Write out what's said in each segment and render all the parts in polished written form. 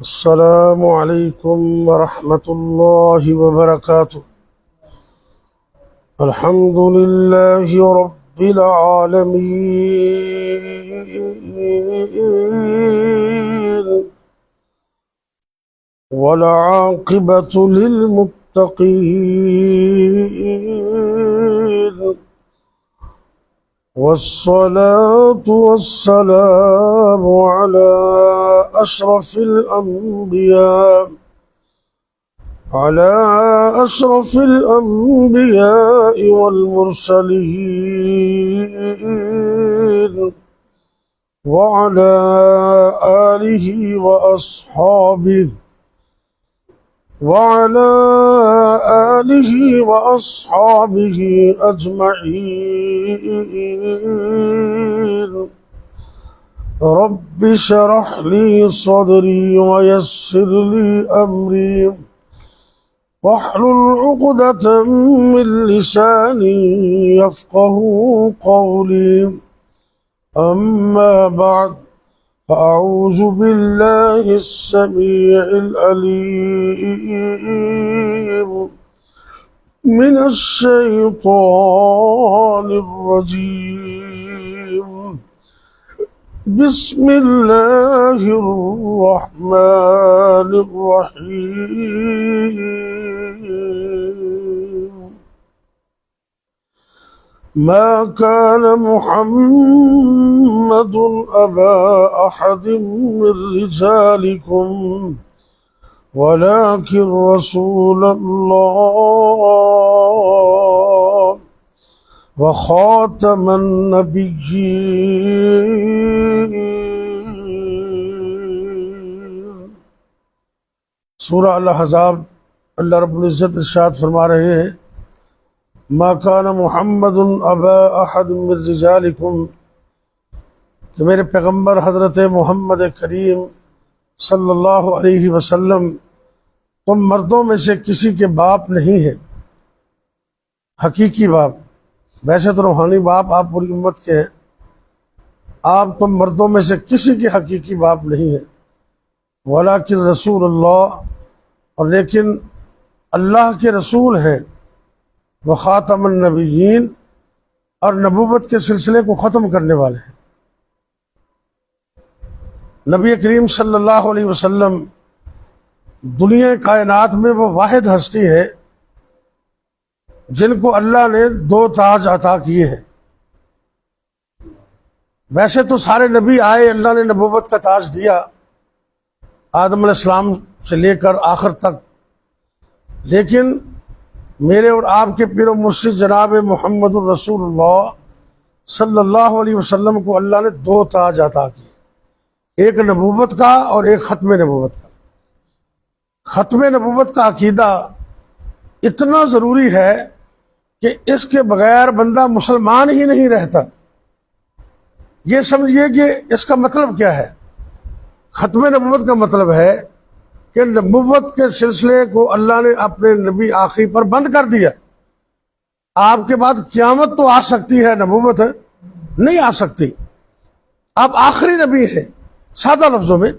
अस्सलामु अलैकुम वरहमतुल्लाहि वबरकातुह। अल्हम्दुलिल्लाहि रब्बिल आलमीन वल आक़िबतु लिल मुत्तक़ीन वस्सलातु वस्सलामु अला अशरफिल अंबिया वल मुरसलीन व अला आलिहि व अस्हाबिहि अजमईन। रब्बि शरह ली सदरी वयस्सिर ली अमरी वहलुल उक़दतम मिन लिसानी यफ़क़हू क़ौली। अम्मा बअद फ़अऊज़ु बिल्लाहि अस्समीइल अलीम मिनश शैतानिर रजीम। बिस्मिल्लाहिर रहमानिर रहीम। मा कान मुहम्मदुन अबा अहदिम मिर रिजालिकुम वलाकिन रसूलल्लाह व खातमन नबिय्यीन। सूरह अल-अहज़ाब। अल्लाह रब्बुल इज़्ज़त इरशाद फरमा रहे हैं, मा कान मुहम्मदुन अबा अहद मिन रिजालिकुम, कि मेरे पैगम्बर हज़रत मोहम्मद करीम सल्लल्लाहु अलैहि वसल्लम तुम मर्दों में से किसी के बाप नहीं है, हकीकी बाप। वैसे तो रूहानी बाप आप पूरी उम्मत के हैं, आप तुम मर्दों में से किसी के हकीकी बाप नहीं है। वलाकिन रसूलुल्लाह, और लेकिन अल्लाह के रसूल हैं। व खातमुन नबिय्यीन, और नबूवत के सिलसिले को ख़त्म करने वाले हैं। नबी करीम सल्लल्लाहु अलैहि वसल्लम दुनिया कायनात में वो वाहिद हस्ती है जिनको अल्लाह ने दो ताज अता किए हैं। वैसे तो सारे नबी आए, अल्लाह ने नबूवत का ताज दिया आदम अलैहिस्सलाम से लेकर आखिर तक, लेकिन मेरे और आपके पीर मुर्शिद जनाब मुहम्मदुर रसूलुल्लाह सल्लल्लाहु अलैहि वसल्लम को अल्लाह ने दो ताज अता किए, एक नबूवत का और एक ख़त्म नबूवत का। ख़त्म नबूवत का अकीदा इतना ज़रूरी है कि इसके बगैर बंदा मुसलमान ही नहीं रहता। ये समझिए कि इसका मतलब क्या है। ख़त्म नबूवत का मतलब है कि नबूवत के सिलसिले को अल्लाह ने अपने नबी आखिरी पर बंद कर दिया। आपके बाद क़यामत तो आ सकती है, नबूवत नहीं आ सकती। आप आखिरी नबी हैं, सादा लफ्ज़ों में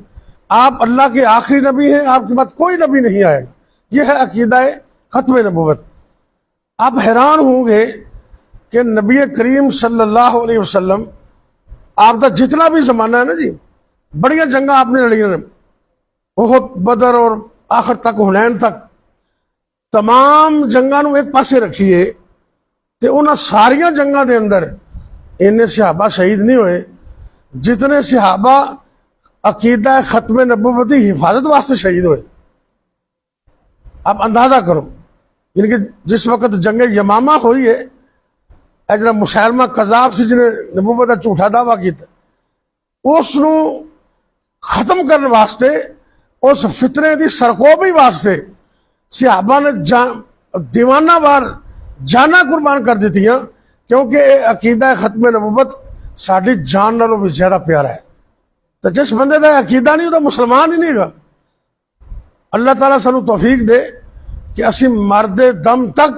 आप अल्लाह के आखिरी नबी हैं, आपके बाद कोई नबी नहीं आएगा। यह है अकीदा ख़त्म नबूवत। आप हैरान होंगे कि नबी करीम सल्लल्लाहु अलैहि वसल्लम, आपका जितना भी ज़माना है ना जी, बड़िया जंगा आपने लड़ियां ने, बहुत बदर और आखिर तक हुनैन तक, तमाम जंगा नूं एक पासे रखिए तो उन्हां सारिया जंगा के अंदर इन्ने सहाबा शहीद नहीं हुए जितने सहाबा अकीदा ख़त्म नबूवत की हिफाजत वास्ते शहीद हुए। आप अंदाजा करो, यानी जिस वक्त जंग यमामा हुई है, जो मुसैलमा कज़ाब से जिन्हें नबूवत का झूठा दावा किया, उसनूं खत्म करने वास्ते, उस फितरे की सरकोबी वास्ते सहाबा ने दीवाना वार जाना कुर्बान कर दी, क्योंकि अकीदा ख़त्म नबूवत साडी जान नालों भी ज्यादा प्यारा है। तो जिस बंदे का अकीदा नहीं, वो मुसलमान ही नहीं है। अल्लाह ताला सानू तौफीक दे कि असी मरदे दम तक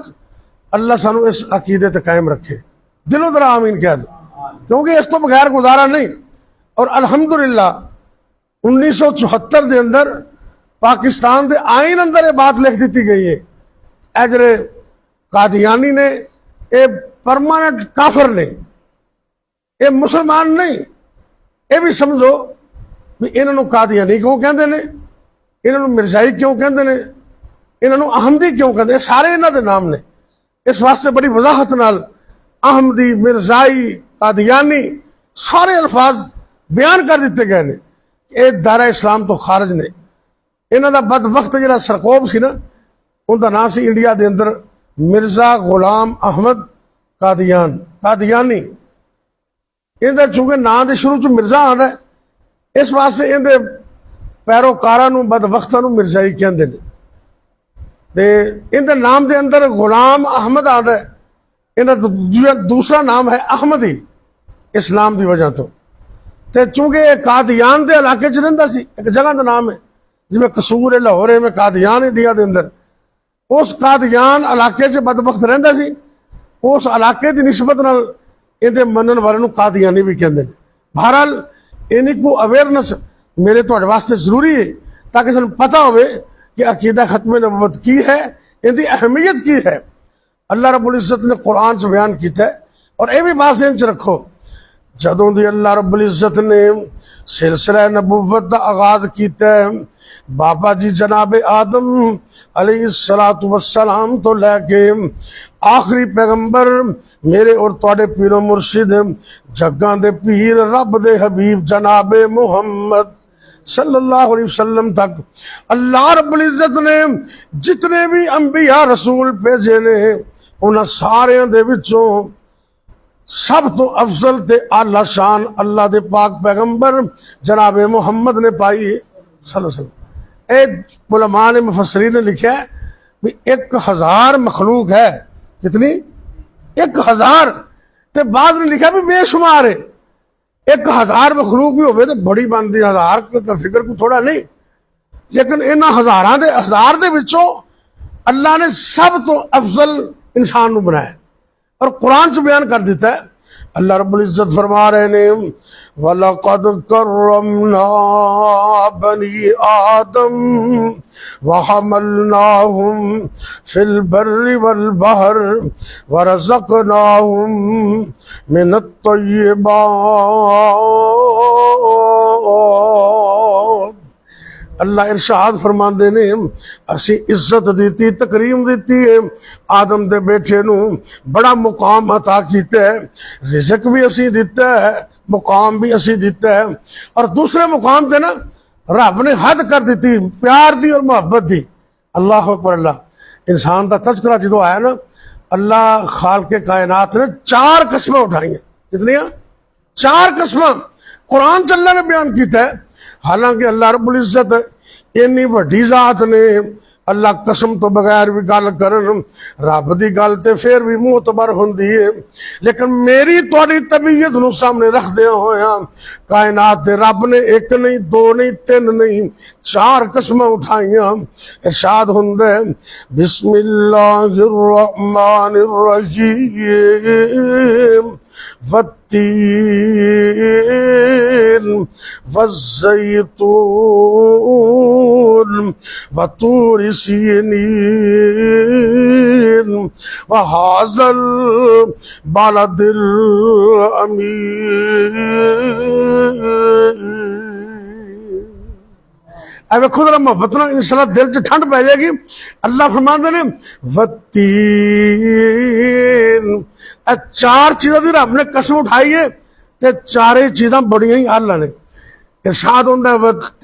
अल्लाह सानू इस अकीदे ते कायम रखे। दिलों दरा आमीन कह दो, क्योंकि इस तो बगैर गुजारा नहीं। और अल्हम्दुलिल्लाह 1974 के अंदर पाकिस्तान के आइन अंदर ये बात लिख दी गई है, ए जरे कादियानी ने, ये परमानेंट काफिर ने, ये मुसलमान नहीं। ये भी समझो भी इन्हों कादियानी क्यों कहते हैं, इन्हों मिर्जाई क्यों कहते हैं, इन्हों अहमदी क्यों कहते हैं, सारे इन्हों के नाम ने। इस वास्ते बड़ी वजाहत नाल अहमदी, मिर्जाई, कादियानी सारे अल्फाज बयान कर दिते गए हैं। ये दायरा इस्लाम तो खारिज ने। इन्हों का बदबख्त जो सरकोब सी ना, उनका नाम से इंडिया के अंदर मिर्जा गुलाम अहमद कादियानी। इनका चूंकि नाम के शुरू च मिर्जा आता है, इस वास्ते इनके पैरोकारा बदबख्तां मिर्जाई कहते हैं। इनके नाम के अंदर गुलाम अहमद आता है, इनका दूसरा नाम है अहमदी, इस नाम की वजह तो। चूंकि कादियान के इलाके च रहिंदा सी, एक जगह का नाम है जिमें कसूर है, लाहौर है, में कादियान इंडिया के अंदर। उस कादियान इलाके च बदबख्त रहिंदा सी, उस इलाके की निस्बत नाल इहदे मनन वाले कादियानी भी कहते हैं। बहरहाल इन्हीं को अवेयरनेस मेरे तुहाडे वास्ते जरूरी है, ताकि सानूं पता हो कि अकीदा खत्म नबूवत की है, इनकी अहमियत की है। अल्लाह रब्बुल इज्जत ने कुरान च बयान किया है। और यह भी बात इन च रखो, जदों दी अल्लाह रब्बुल इज्जत ने सिलसिला नबूवत का आगाज किया है, बाबा जी जनाबे आदम अलैहिस्सलातु वस्सलाम तो लैके आखिरी पैगंबर मेरे और तुहाडे पीरो मुर्शिद जग्गां दे पीर रब दे हबीब जनाबे मुहम्मद सल्लल्लाहु अलैहि वसल्लम तक अल्लाह रब्बुल इज्जत ने जितने भी अंबिया रसूल भेजे ने, उन्हां सारियां दे विचों सब तो अफजल ते आला शान अल्लाह दे पाक पैगंबर जनाबे मुहम्मद ने पाई सल्लल्लाहु अलैहि वसल्लम। उलमा ने, मुफस्सरीन ने लिखा है भी 1000 मखलूक है। कितनी? 1000। ते बाद ने लिखा भी बेशुमार है। 1000 मखलूक भी होवे तो बड़ी बनती, 1000 का फिक्र को थोड़ा नहीं। लेकिन इन्हां हजार दे विचों अल्लाह ने सब तो अफजल इंसान को बनाया और कुरान च बयान कर दिता है। अल्लाह रब्बुल इज्जत फरमा रहे ने, वलक़द कर्रमना बनी आदम वहमलनाहुम फिल बर्रि वल बहर वरज़क़नाहुम मिनत तय्यिबात। अल्लाह इरशाद फरमाते ने, असी इज्जत दी, तकरीम दी है आदम दे बेटे नू, बड़ा मुकाम अता किया है, रिज़्क भी असी दिता है, मुकाम भी असी दिता है। और दूसरे मुकाम ते ना रब ने हद कर दी प्यार दी और मुहब्बत दी। अल्लाह अकबर। अल्लाह इंसान का तज़किरा जो आया ना, अल्लाह खालिक़े कायनात ने 4 कसमें उठाई। कितनियां? 4 कसमें कुरान च अल्लाह ने बयान किया है। हालांकि अल्लाह रब्बुल इज्जत इन्नी वड्डी जात ने, अल्लाह कसम तो बगैर भी गल करन, रब की गल तो फिर भी मुतबर होंदी है। लेकिन मेरी तुहाडी तबीयत नूं सामने रखदे होया कायनात दे रब ने 1 नहीं 2 नहीं 3 नहीं 4 कसमां उठाइयां। इरशाद हुंदा है, बिस्मिल्लाहिर रहमानिर रहीम वत्तीन वज़्ज़ैतून वतूरि सीनीन वहाज़ल बलदिल अमीन। अब खुद मोहब्बत ना इंशाअल्लाह दिल च ठंड पै जाएगी। अल्लाह फरमाते ने, वत्तीन, 4 चीज़ों की रब ने कसम उठाई है, ते 4 चीज़ां बड़ियां ही आला ने। इरशाद होंदा है, वत्तीन,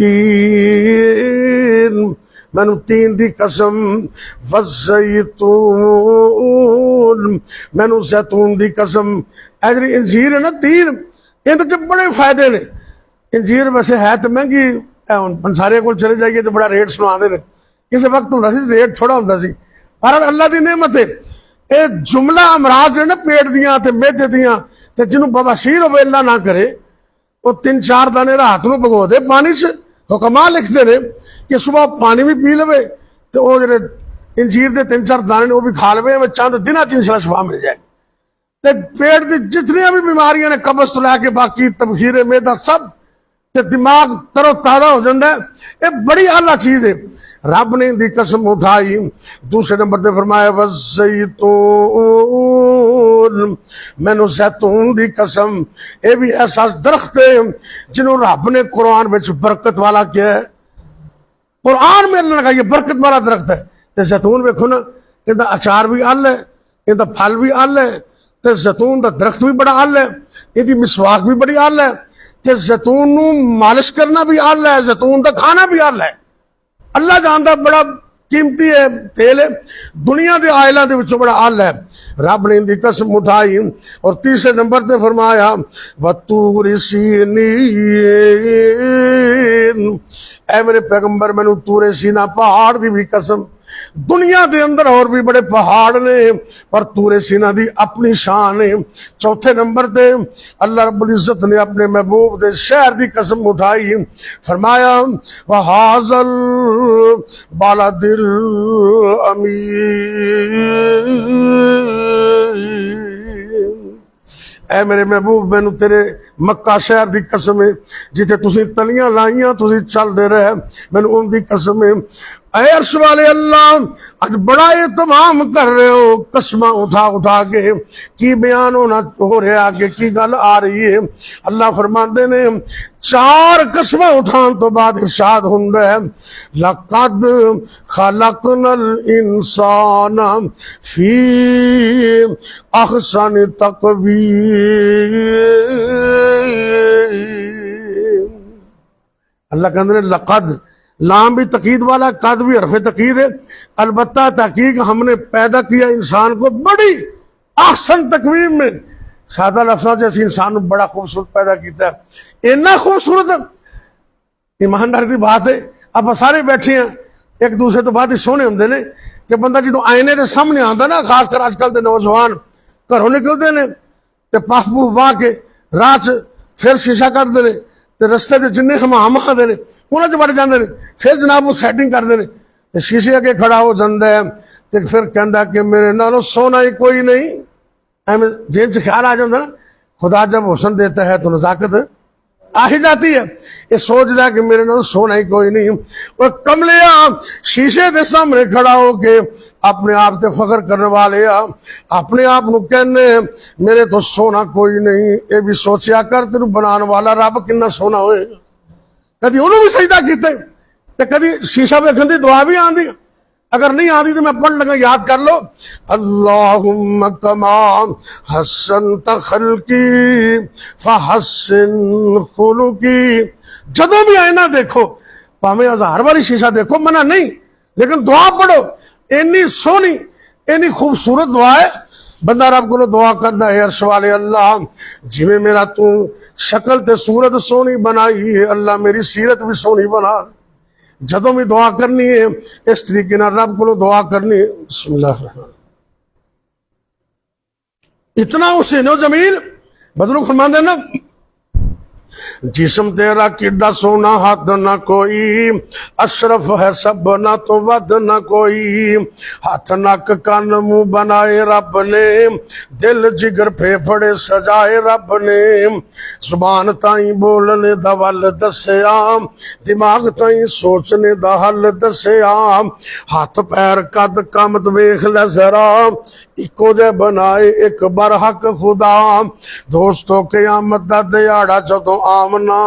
मैनू 3 दी कसम, वज़्ज़ैतून, मैनू ज़ैतून दी कसम। ऐ जी इंजीर है ना 3, इहदे च बड़े फायदे ने। इंजीर वैसे है तो महंगी, पंसारे को चले जाइए तो बड़ा रेट सुनाते हैं, किसी वक्त होंदा सी रेट थोड़ा होंदा सी, पर अल्लाह की नेमत है। ये जुमला अमराज ने ना पेट दियां ते मेदे दियां, ते जिन्हों बवासीर होवे अल्लाह ना करे, वो 3-4 दाने रात को भगो दे पानी च। हुक्मा लिखते ने कि सुबह पानी भी पी लवे तो वो जो इंजीर के 3-4 दाने ने वो भी खा लवे, चंद दिनों च इंशाअल्लाह शफा मिल जाए। ते पेट की जितनियां भी बीमारियां ने, कब्ज तो लैके बाकी तबखीर मेदा सब, ते दिमाग तरो ताज़ा हो जाता है। ये बड़ी आला चीज़ है। रब ने इनकी कसम उठाई। दूसरे नंबर पर फरमाया वज़ैतून, मैनू जैतून दी कसम, ये भी ऐसा दरख्त है जिन्हों रब ने कुरान में बरकत वाला किया है। कुरान में अल्लाह ने कहा ये बरकत वाला दरख्त है। तो जैतून वेखो ना, इनका अचार भी अल है, इनका फल भी अल है, तो जैतून का दरख्त भी बड़ा अल है, इसकी मिसवाक भी बड़ी अल है, तो जैतून नूं मालिश करना भी अल है, जैतून का खाना भी अल है। अल्लाह जानदा बड़ा कीमती है तेल है, दुनिया के आयलों के विचों बड़ा अल है। रब ने इनकी कसम उठाई। और तीसरे नंबर पर फरमाया वतूर सीनीन, ऐ मेरे पैगंबर मैनू तूरे सीना पहाड़ की भी कसम। दुनिया के अंदर और भी बड़े पहाड़ ने, पर तूरे सीना दी अपनी शान है। चौथे नंबर पे अल्लाह रब्बुल इज्जत ने अपने महबूब दे शहर की कसम उठाई, फरमाया वहाज़ल बालादिल अमीन, ऐ मेरे महबूब मैनू तेरे मक्का शहर की कसम है, जिथे तुसी तलियां लाइया तुसी चलते रहे, मैनू उनकी कसम है। ऐ अर्श वाले अल्लाह, आज बड़ा एहतमाम कर रहे हो कसम उठा उठा के, की बयान होना हो रहा आगे की गल आ रही है। अल्लाह फरमाते ने चार कसम उठान तो बाद इरशाद हुंदा है लक़द खलक़नल इंसान फी अहसन तक़वीम। अल्लाह कहते हैं लक़द, लाम भी तकीद वाला, कद भी हरफ तकीद है। अलबत्ता तहकीक हमने पैदा किया इंसान को बड़ी आसन तकवीम में, सादा लफ्ज़ों से असीं इंसान को बड़ा खूबसूरत पैदा किया है। इन्ना खूबसूरत, ईमानदारी की बात है, आप सारे बैठे हैं एक दूसरे तो बाद ही सोहने होंगे ने, तो बंदा जो आईने के सामने आता ना, खासकर अजकल के नौजवान घरों निकलते हैं तो पफ पुफ वाह के राह च फिर शीशा करते हैं, तो रस्ते च जिन्ने हमाम आते हैं उन्होंने च बढ़ जाते हैं, फिर जनाब वो सैटिंग करते हैं, तो शीशे अगे खड़ा हो जाता है, तो फिर कहता कि मेरे नालों सोना ही कोई नहीं। एवं जेन च ख्याल आ जाता ना, खुदा जब हुसन देता है तो नजाकत आ ही जाती है। ये सोचता कि मेरे नालों सोना ही कोई नहीं। वो कमलिया शीशे के सामने खड़ा होके अपने आप से फख्र करने वाले अपने आप को कहने मेरे तो सोना कोई नहीं। ये भी सोचा कर तेन बनाने वाला रब कितना सोना होएगा। कभी उन्होंने भी सजदा किते, तो कभी शीशा वेखन की दुआ भी आती, अगर नहीं आती तो मैं पढ़ लगा, याद कर लो अल्लाहुम्मा कमा हसन खल्की फहस्सिन खुलुकी। जदों भी आईना देखो, भावें 1000 बारी शीशा देखो, मना नहीं, लेकिन दुआ पढ़ो। इन्नी सोहनी इन्नी खूबसूरत दुआ है। बंदा रब को दुआ करता है अर्श वाले अल्लाह, जिवें मेरा तू शक्ल ते सूरत सोहनी बनाई है, अल्लाह मेरी सीरत भी सोहनी बना। जदों भी दुआ करनी है इस तरीके ना रब को दुआ करनी है। बिस्मिल्लाह, इतना हुसैन जमील बदलू फरमाते ना, जिस्म तेरा किड्डा सोना हाथ ना कोई, अशरफ है सब ना तो वद ना कोई। हाथ नक कान मुंह बनाए रब ने, दिल जिगर फेफड़े सजाए रब ने। जुबान ताई बोलने दा वल दस्या, दिमाग ताई सोचने दा हल दस्या। हाथ पैर कद कमत वेख लै जरा, इको जे बनाए एक बार हक खुदा। दोस्तों क़यामत दा दिहाड़ा जदों आमना,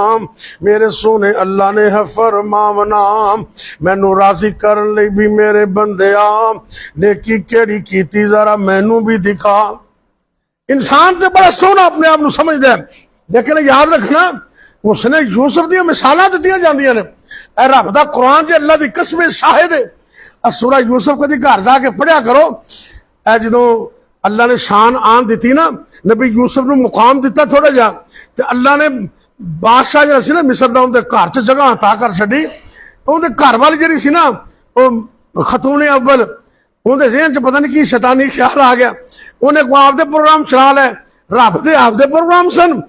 मेरे सोने अल्लाह ने है फरमावना। मैनू राजी करन लई भी मेरे बंदिया, नेकी केड़ी कीती जरा मैनू भी दिखा। इंसान तो बड़ा सोहना अपने आप को समझदा है, लेकिन याद रखना उसने यूसुफ दी मिसालां दित्तियां जांदियां ने। ए रब दा कुरान जे अल्लाह दी कसम शाहिद है। सूरा यूसुफ कदी घर जाके पढ़िया करो। ए जदों अल्लाह ने शान आन दी ना, नबी यूसुफ नूं मुकाम दिता थोड़ा जा, तो अल्लाह ने बादशाह जरा सी ना मिस्र दा उनके घर च जगह अता कर छड्डी। उनके घर वाली जी सी ना वो खतून अव्वल, उनके ज़हन च पता नहीं की शैतानी ख्याल आ गया, उन्हें को आपदे प्रोग्राम चला लै, रब दे आपदे प्रोग्राम सन।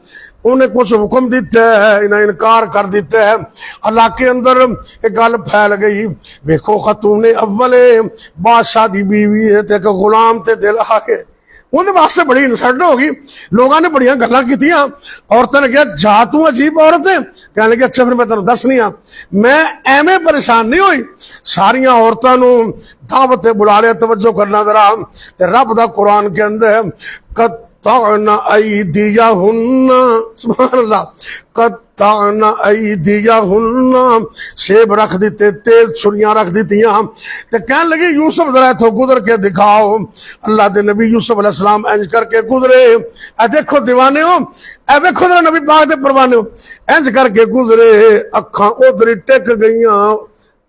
उन्हें कुछ हुक्म दिता है, इन्हें इनकार कर दिता है। अल्लाह के अंदर एक गल फैल गई, वेखो खतून अव्वल बादशाह दी बीवी है ते एक गुलाम ते दिल आ गए। उन्हें वास्ते बड़ी इंसल्ट हो गई, लोगों ने बड़िया गल्लां कीतियां। औरतों ने कहा जा तू अजीब औरत है, कहने लगे अच्छा फिर मैं तेन दसनी हाँ। मैं एवें परेशान नहीं हुई, सारिया औरतों को दावत बुला लिया। तवज्जो करना जरा, रब दा कुरान के अंदर कत्ताना अयदियहुन्ना, सुभान अल्लाह, कत्ताना अयदियहुन्ना, सेब रख दिते, तेज छुरियां रख दितियां। ते कहने लगे यूसुफ जरा इथों गुजर के दिखाओ। अल्लाह दे नबी यूसुफ अलैहिस्सलाम इंज करके गुजरे। ए देखो दीवाने हो, ए देखो जरा नबी पाक दे परवाने हो, इंज करके गुजरे, अखां उधर टिक गईयां,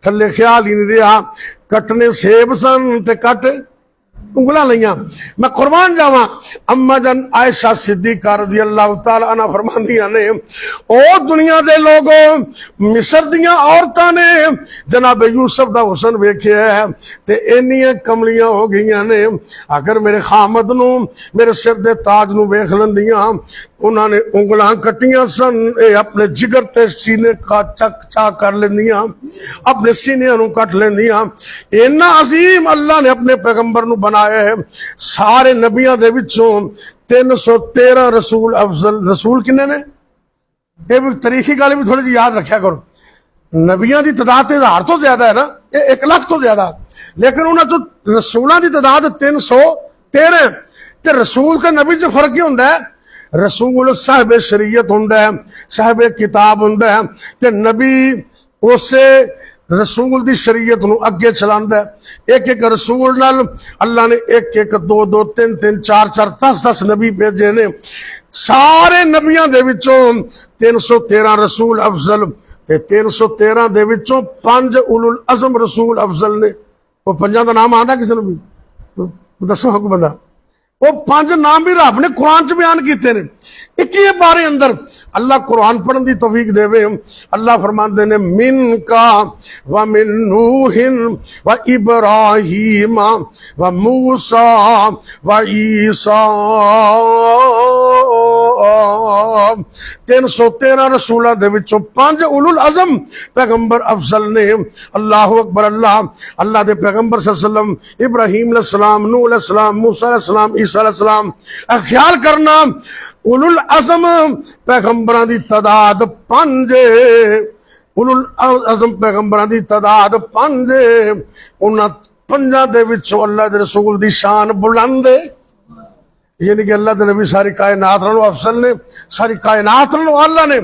थले ख्याल ही नहीं रहा। कटने सेब सन ते कट उंगला लिया। मैं कुर्बान जावा, अम्मा जन आयशा सिद्दीका रज़ी अल्लाह तआला अन्हा फरमांदियां ने, ओ दुनिया दे लोगों, मिस्र दियां औरतां ने जनाब यूसुफ दा हुसन वेखिया है ते इन्नियां कमलियां हो गईयां ने, अगर मेरे खामद नू मेरे सिर दे ताज नू वेख लंदियां, उन्होंने उंगलां कटियां सन, अपने जिगर ते सीने का चक चा कर लेंदियां, अपने सीनिया नू कट लेंदियां। इन्ना अजीम अल्लाह ने अपने पैगंबर नू बनाया है। सारे नबियां दे विचों 313 रसूल अफजल। रसूल किन्ने ने? ये भी तारीखी गल भी थोड़ी जी याद रखा करो। नबियां की तादाद 1000 तो ज्यादा है ना, ये 1 लाख तो ज्यादा, लेकिन उन्होंने तो रसूलों की तादाद 313। ते रसूल ते नबी च फर्क ही होंदा है। रसूल साहिब शरीयत हुंदा है, साहिब किताब हुंदा है, ते नबी उसे रसूल दी शरीयत नू अगे चलांदा है। एक एक रसूल नाल अल्लाह ने एक एक 2 2 3 3 4 4 10 10 नबी भेजे ने। सारे नबियां दे विचों 313 रसूल अफजल ते 313 दे विचों 5 उलुल अज़म रसूल अफजल ने। वो 5 दा नाम आंदा किसी नूं भी? दसो हक बंदा। वो 5 नाम भी रब ने कुरान च बयान किए ने। 21 बारे अंदर अल्लाह कुरान पढ़न की तौफीक देवे। अल्लाह फरमाते ने, मिन का व मिन नूहिन व इब्राहीम व मूसा व ईसा। 313 रसूलों दे विचों 5 उलुल अज़म पैगंबर अफजल ने। अल्लाह अकबर। अल्लाह अल्लाह दे पैगंबर सल्लल्लाहु अलैहि वसल्लम, इब्राहीम अलैहिस्सलाम, नूह अलैहिस्सलाम, मूसा अलैहिस्सलाम, ईसा अलैहिस्सलाम। ख्याल करना, उलुल अज़म पैगंबरां दी तादाद 5। उलुल अज़म पैगंबरां दी तादाद 5। उन्हां 5 दे विचों अल्लाह दे रसूल दी शान बुलंद है। यानी कि अल्लाह के नबी सारी कायनात अफसल ने, सारी कायनात अल्लाह ने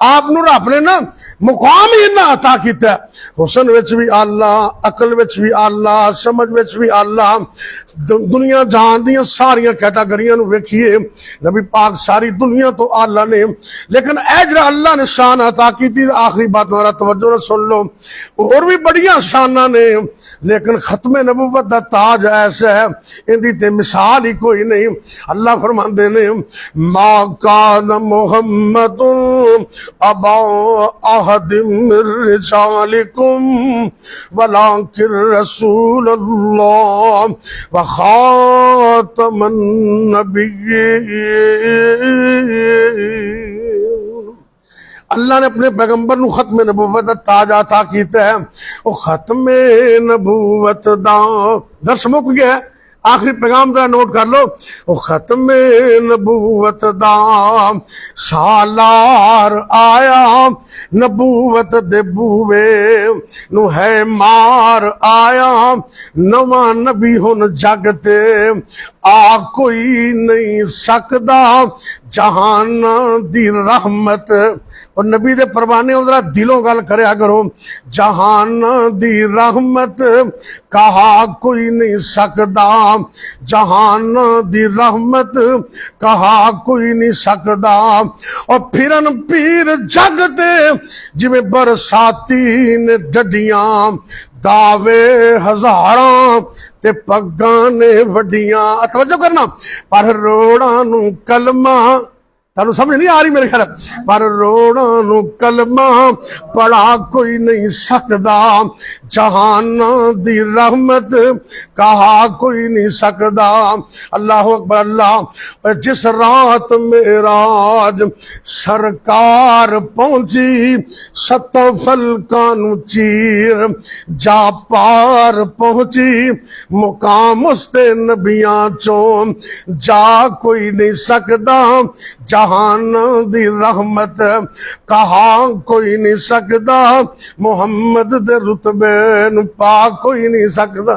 आप रब ने ना मुकाम ही इन्ना अता किया। हुसन विच भी अल्लाह, अकल विच भी अल्लाह, समझ विच भी अल्लाह। दुनिया जहान दियां सारियां कैटागरियां नूं वेखिए, नबी पाक सारी दुनिया तो अल्लाह ने। लेकिन ए जरा अल्लाह ने शान अता की, आखिरी बात मेरा तवज्जो नाल सुन लो, और भी बड़ियां शाना ने, लेकिन खत्मे नबूवत दा ताज ऐसा है, इहदी ते मिसाल ही कोई नहीं। अल्लाह फरमाते ने, मा कान मुहम्मदुन अबा अहदिम मिर रिजालिकुम वलाकिन रसूलुल्लाह व खातमन नबिय्यीन। अल्लाह ने अपने पैगंबर नू खत्मे नबूवत दा ताज अता कीता है। वो खत्मे नबूवत दा दर्स मुक गया। आखिरी पैगाम जरा नोट कर लो। वो खत्मे नबूवत दा सालार आया, नबूवत दे बूवे नू है मार आया। नवा नबी हुन जग ते आ कोई नहीं सकदा, जहान दी रहमत। और नबी दे परवाने जरा दिलों गल करया करो। जहान दी रहमत कहा कोई नहीं सकदा, जहान दी रहमत कहा कोई नहीं सकदा। और फिरन पीर जगते जिवें बरसाती ने डडियां, दावे हजारां ते पग्गां ने वड्डियां। तवज्जो करना, पर रोड़ा नू कलमा, तानू समझ नहीं आ रही मेरे ख्याल, पर रोड़ा नू कलमा पढ़ा कोई नहीं सकदा, जहान दी रहमत कहा कोई नहीं सकदा। अल्लाह अकबर। अल्लाह जिस रात मेराज सरकार पहुंची, 7 फलकां नू चीर जा पार पहुंची, मुकाम उसते नबियां चों जा कोई नहीं सकदा, जहां जहान दी रहमत कहा कोई नहीं सकदा, मुहम्मद दे रुतबे नूं पा कोई नहीं सकदा।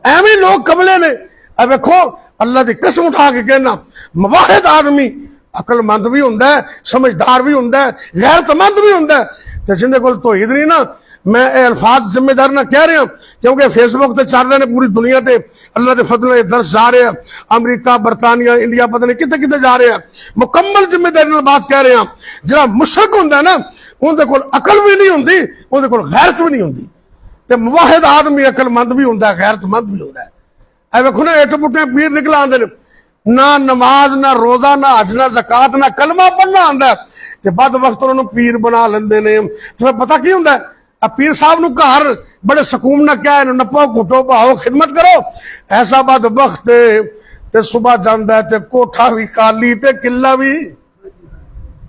एवं लोग कमले ने। अब देखो अल्लाह की कसम उठा के कहना, मुवाहिद आदमी अकलमंद भी हुंदा है, समझदार भी हुंदा है, गैरतमंद भी हुंदा है। ते जिंदे कोल तौहीद नहीं ना, मैं ये अल्फाज जिम्मेदार ना कह रहा क्योंकि फेसबुक ते चल रहे हैं पूरी दुनिया ते अल्लाह के फजल दर्श जा रहे हैं, अमरीका बरतानिया इंडिया पता नहीं कितने कितने जा रहे हैं। मुकम्मल जिम्मेदारी नाल बात कह रहे हैं। जिहड़ा मुशरक हुंदा है ना, उनके कोल अकल भी नहीं हुंदी, उनके कोल गैरत भी नहीं हुंदी। ते मुवाहिद आदमी अकलमंद भी हुंदा है, गैरतमंद भी हुंदा है। ऐ वेखो ना इट पुट्टे पीर निकल आंदे ने, ना नमाज ना रोजा ना हज ना ज़कात ना कलमा पढ़ना आंदा है, ते बद वक्त उन्होंने पीर बना लेंदे ने। ते फिर पता की हुंदा है, पीर साहब नूं घर बड़े सकून ना क्या है, नपो घुटो भाओ खिदमत करो। ऐसा बद वक्त ते सुबह जांदा है ते कोठा भी खाली ते किला भी,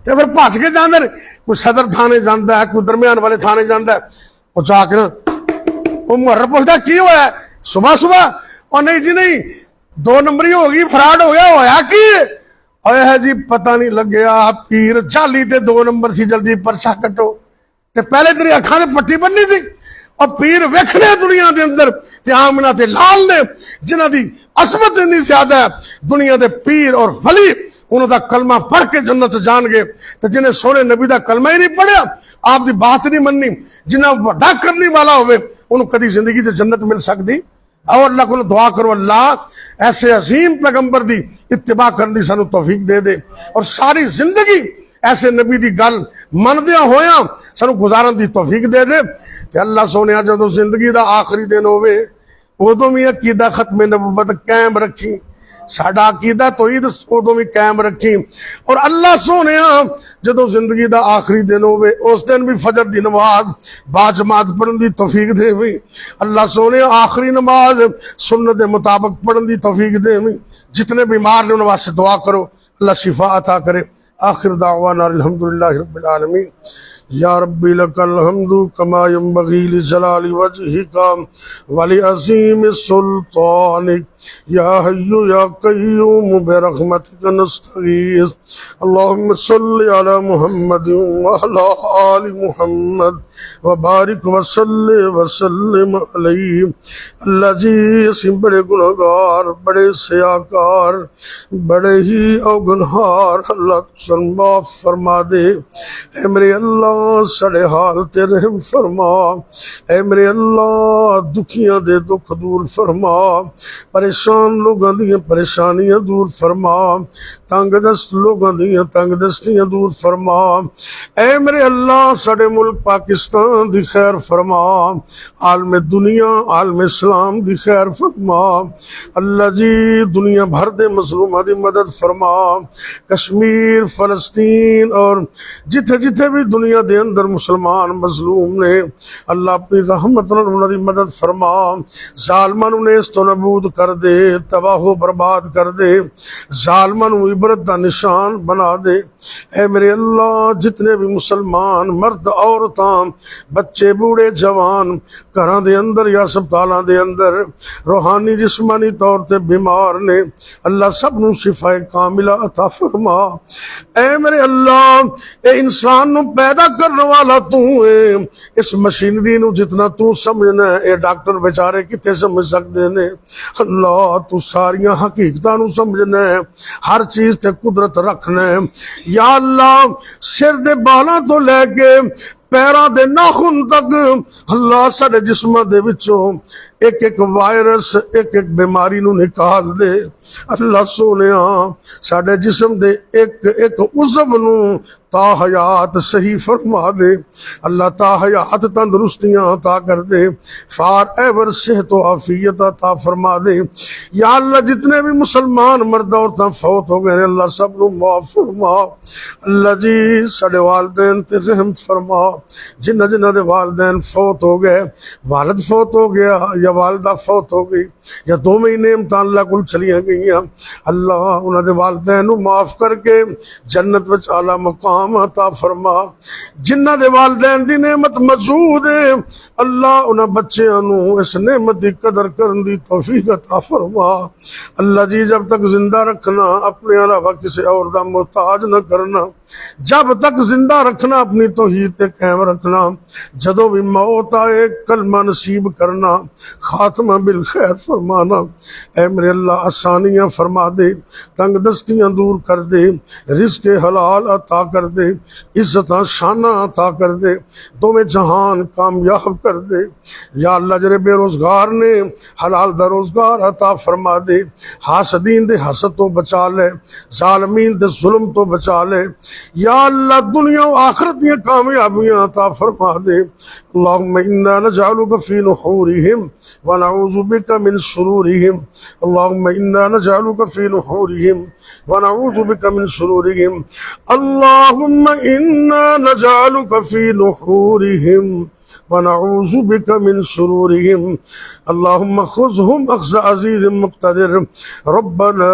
ते फिर भज के जांदे ने। कोई सदर थाने जांदा है, कोई दरमियान वाले थाने जांदा है। वो जाके ना वो मुहर्रम पुछदा की होया सुबह सुबह, और नहीं जी नहीं 2 नंबरी हो गई, फ्रॉड हो गया, होया की है जी पता नहीं लग्या, पीर जाली ते 2 नंबर सी, जल्दी परछा कटो। ते पहले तेरी अखां ते पट्टी बननी थी, और पीर वेखने दुनिया के अंदर ते आमना ते लाल ने, जिन्हां दी असमत इतनी ज्यादा है। दुनिया के पीर और वली उन्होंने कलमा पढ़ के जन्नत जान गए। तो जिन्हें सोने नबी का कलमा ही नहीं पढ़िया, आपकी बात नहीं मननी, जिन्हें वड्डा करने वाला होवे उन्होंने कदी जिंदगी से जन्नत मिल सकती। और अल्लाह को दुआ करो, अल्लाह ऐसे अजीम पैगंबर दी इत्तिबा करने की सानू तौफीक दे दे, और सारी जिंदगी ऐसे नबी की गल मनदिया होया सानू गुजारन की तौफीक दे दे। ते अल्लाह सोने जो जिंदगी का आखिरी दिन होवे उदों भी अकीदा खत्म नबूवत कायम रखी, साडा अकीदा तौहीद उदों भी कायम रखी। और अल्लाह सोने जो जिंदगी का आखिरी दिन होवे उस दिन भी फजर की नमाज बाजमात पढ़न की तौफीक देवी। अल्लाह सोने आखिरी नमाज सुन्नत के मुताबिक पढ़न की तौफीक देवी। जितने बीमार ने उन्होंने वास्ते दुआ करो, अल्लाह शिफा अता करे। आखिर दावाना अल्हम्दुलिल्लाहि रब्बिल आलमीन। या रब्बी लकल हम्दु कमा यंबगी लिजलाली वजहिका वली अज़ीम सुल्तानिक या हय्यु या कय्यूम बिरहमतिक नस्तगीस। अल्लाहुम्मा सल्लि अला मुहम्मद व अला आलि मुहम्मद व बारिक व सल्लि व सल्लिम अलैहि। अल्लाह जी असीं बड़े गुनहगार, बड़े सियाकार, बड़े ही अवगुनहार, अल्लाह तुम माफ फरमा दे। ऐ मेरे अल्लाह साढ़े हाल ते रहम फरमा। ऐ मेरे अल्लाह दुखियां दे दुख दूर फरमा, परेशान लोगों दी परेशानियां दूर फरमा, तंग दस्त लोगों दी तंग दस्तियां दूर फरमा। ऐ मेरे अल्लाह साढ़े मुल्क पाकिस्तान दी खैर फरमा, आलम दुनिया आलम इस्लाम दी खैर फरमा। अल्लाह जी दुनिया भर दे मजलूमां दी मदद फरमा। कश्मीर फलस्तीन और जिथे जिथे भी दुनिया दे अंदर मुसलमान मजलूम ने, अल्लाह अपनी रहमत नाल उन्हां दी मदद फरमा। जालिमां नूं नेस्त नबूद कर दे, तबाहो बर्बाद कर दे, जालिमां नूं इबरत दा निशान बना दे। ऐ मेरे अल्लाह जितने भी मुसलमान मर्द औरतां बच्चे बूढ़े जवान घरां दे अंदर या अस्पतालां दे अंदर रूहानी जिस्मानी तौर ते बीमार ने, अल्लाह सब नूं शिफाए कामिला अता फरमा। ऐ मेरे अल्लाह ए इंसान नूं पैदा करने वाला तू है, इस मशीनरी नूं जितना तू समझना है ये डॉक्टर बेचारे कितने समझ सकते ने। अल्लाह तू सारियां हकीकतां नूं समझना है, हर चीज ते कुदरत रखना है। या अल्लाह सिर दे बालां तो लैके पैरां दे नाखून तक अल्लाह साडे जिस्मां दे विचों एक एक वायरस एक एक बीमारी नूं निकाल दे। अल्लाह सोनिया साडे जिस्म दे एक एक उज़व नूं ता हयात सही फरमा दे। अल्लाह ता हयात तंदुरुस्तियां अता कर दे, फार एवर सेहत आफियत अता फरमा दे। या अल्लाह जितने भी मुसलमान मर्द औरतां फौत हो गए अल्लाह सब नूं माफ फरमा। अल्लाह जी साडे वालदैन ते रहम फरमा। जिन्हां जिन्हां दे वालदैन फौत हो गए, वालिद फौत हो गया या वालदा फौत हो गई या दोवें ही नेमतां अल्लाह कोल चलियां गईयां, अल्लाह उन्हां दे वालदैन नूं माफ करके जन्नत विच आला मकाम इनाम अता फरमा। जिन्हां दे वालिदैन दी नेमत मौजूद है अल्लाह उन्हां बच्चियां नूं इस नेमत दी कदर करन दी तौफीक अता फरमा। अल्लाह जी जब तक जिंदा रखना अपने अलावा किसी और दा मोहताज न करना, जब तक जिंदा रखना अपनी तौहीद ते कायम रखना, जदों भी मौत आए कलमा नसीब करना, खात्मा बिल खैर फरमाना। ऐ मेरे अल्लाह आसानियां फरमा दे, तंग दस्तियां दूर कर दे, रिज़्क़ हलाल अता कर दे, इज्जत शाना अता कर दे, दोवें जहान कामयाब कर दे। या अल्लाह जरे बेरोजगार ने हलाल दा रोजगार अता फरमा दे, हासदीन दे हसद तो बचा ले, जालमीन दे जुल्म तो बचा ले। या अल्लाह दुनिया और आखिरत दी कामयाबियां अता फरमा दे। अल्लाहुम्मा इन्ना नजअलुका फी नुहूरिहिम व नऊज़ु बिका मिन शुरूरिहिम। अल्लाहुम्मा इन्ना नजअलुका फी नुहूरिहिम व नऊज़ु बिका मिन शुरूरिहिम। अल्लाहुम्मा इन्ना नजअलुका फी नुहूरिहिम व नऊज़ु बिका मिन शुरूरिहिम। अल्लाहुम्मा खुज़हुम अख़्ज़ अज़ीज़ मुक़्तदिर। रब्बना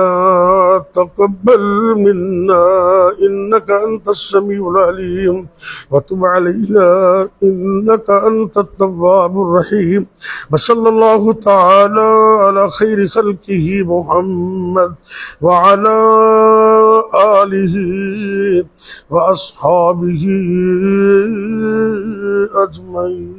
तक़ब्बल मिन्ना इन्नका अंतस समीउल अलीम व तुब अलैना इन्नका अंतत तव्वाबुर रहीम। व सल्लल्लाहु तआला अला खैरि खल्क़िही मुहम्मद व अला आलिही व अस्हाबिही अजमईन।